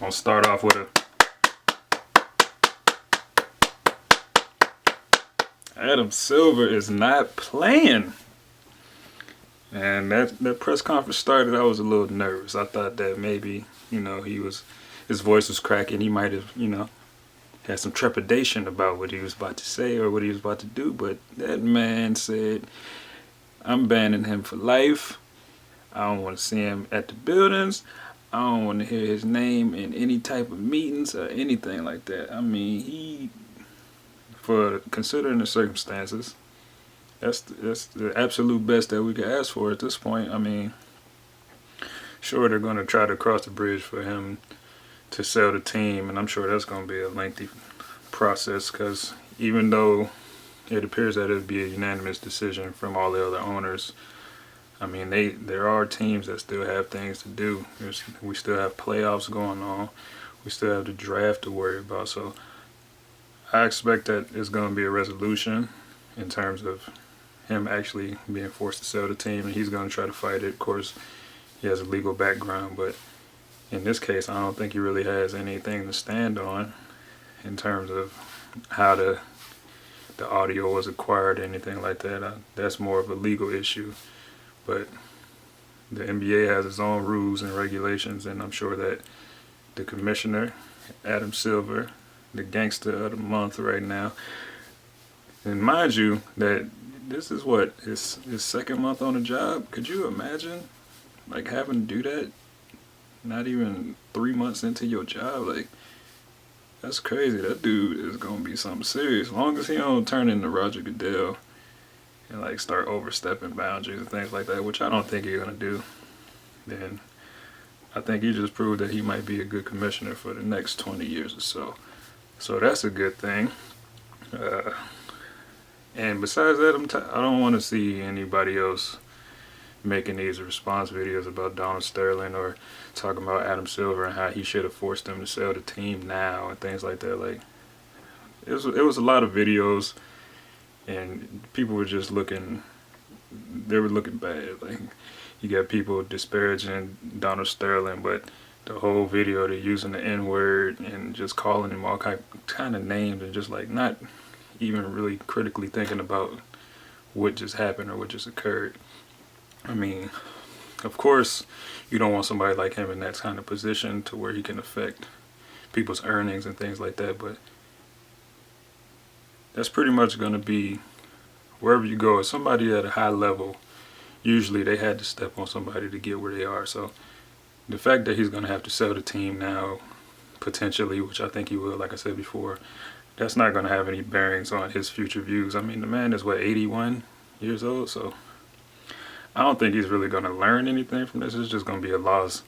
Gonna start off with a Adam Silver is not playing. And that press conference started, I was a little nervous. I thought that maybe, his voice was cracking. He might have, had some trepidation about what he was about to say or what he was about to do. But that man said, I'm banning him for life. I don't want to see him at the buildings. I don't want to hear his name in any type of meetings or anything like that. I mean, for considering the circumstances, that's the absolute best that we could ask for at this point. I mean, sure, they're going to try to cross the bridge for him to sell the team, and I'm sure that's going to be a lengthy process because even though it appears that it would be a unanimous decision from all the other owners, I mean, there are teams that still have things to do. We still have playoffs going on. We still have the draft to worry about. So I expect that it's going to be a resolution in terms of him actually being forced to sell the team, and he's going to try to fight it. Of course, he has a legal background, but in this case, I don't think he really has anything to stand on in terms of how the audio was acquired or anything like that. That's more of a legal issue. But the NBA has its own rules and regulations, and I'm sure that the commissioner, Adam Silver, the gangster of the month right now, and mind you that this is what, his second month on the job. Could you imagine like having to do that not even 3 months into your job? Like, that's crazy. That dude is gonna be something serious. As long as he don't turn into Roger Goodell and like start overstepping boundaries and things like that, which I don't think he's gonna do, then I think he just proved that he might be a good commissioner for the next 20 years or so. So that's a good thing. And besides that, I don't want to see anybody else making these response videos about Donald Sterling or talking about Adam Silver and how he should have forced them to sell the team now and things like that. Like, it was a lot of videos, and people were just looking bad. Like, you got people disparaging Donald Sterling, but the whole video they're using the N-word and just calling him all kind of names and just like not even really critically thinking about what just happened or what just occurred. I mean, of course, you don't want somebody like him in that kind of position to where he can affect people's earnings and things like that, but that's pretty much going to be wherever you go. As somebody at a high level, usually they had to step on somebody to get where they are. So the fact that he's going to have to sell the team now, potentially, which I think he will, like I said before, that's not going to have any bearings on his future views. I mean, the man is, 81 years old? So I don't think he's really going to learn anything from this. It's just going to be a lost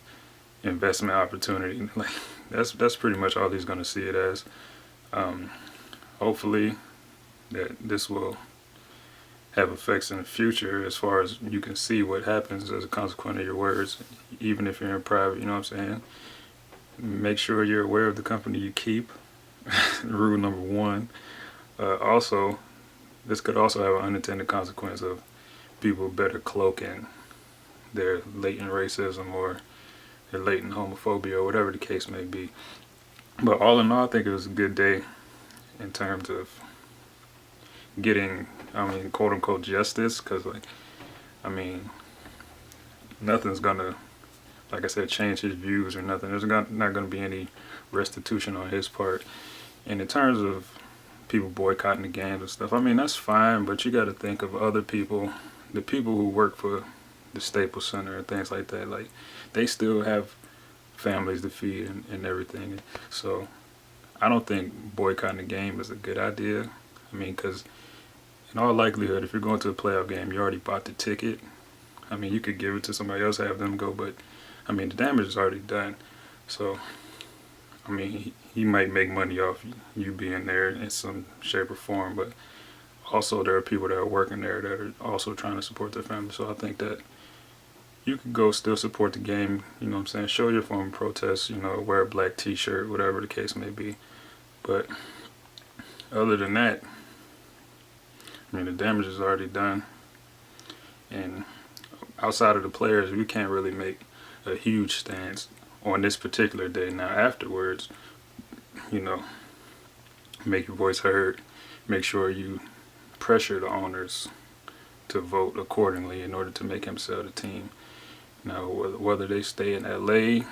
investment opportunity. Like, that's pretty much all he's going to see it as. Hopefully that this will have effects in the future as far as you can see what happens as a consequence of your words, even if you're in private, you know what I'm saying? Make sure you're aware of the company you keep. Rule number 1. Also, this could also have an unintended consequence of people better cloaking their latent racism or their latent homophobia or whatever the case may be. But all in all, I think it was a good day in terms of getting, quote unquote, justice, because nothing's gonna, like I said, change his views or nothing. There's not gonna be any restitution on his part. And in terms of people boycotting the games and stuff, that's fine, but you got to think of other people, the people who work for the Staples Center and things like that. Like, they still have families to feed and everything. So I don't think boycotting the game is a good idea. Because in all likelihood, if you're going to a playoff game, you already bought the ticket. You could give it to somebody else, have them go, but the damage is already done. So he might make money off you being there in some shape or form, but also there are people that are working there that are also trying to support their family. So I think that you could go still support the game, you know what I'm saying? Show your form of protest, wear a black t-shirt, whatever the case may be. But other than that, the damage is already done. And outside of the players, we can't really make a huge stance on this particular day. Now afterwards, you know, make your voice heard. Make sure you pressure the owners to vote accordingly in order to make him sell the team. Now, whether they stay in LA,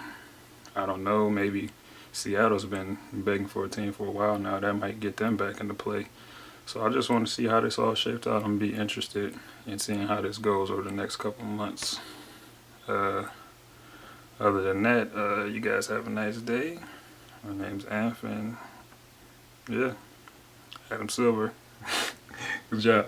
I don't know. Maybe Seattle's been begging for a team for a while now. That might get them back into play. So I just want to see how this all shaped out. I'm going to be interested in seeing how this goes over the next couple months. Other than that, you guys have a nice day. My name's Aint, and yeah, Adam Silver. Good job.